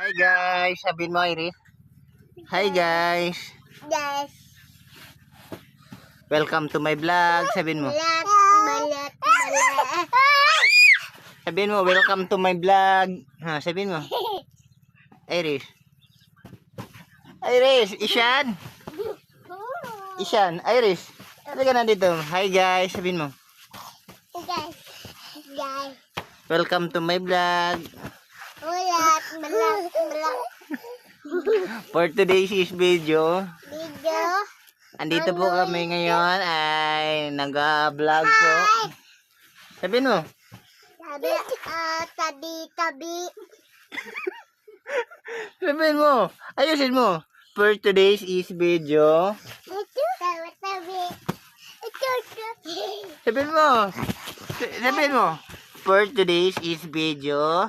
Hi guys, sabihin mo Iris. Hi guys. Yes. Welcome to my vlog. Sabihin mo. Balat. Sabihin mo, welcome to my vlog. Ha, sabihin mo. Iris. Iris, Ishan. Ishan, Iris. Ano ka na dito? Hi guys, sabihin mo. Guys. Welcome to my vlog. Balat. For today's video, Video. andito po kami ngayon ay nag-vlog po. Sabihin mo. Tabi. Sabihin mo. Ayusin mo. For today's video. Tabi. Sabihin mo. Sabihin mo. For today's video.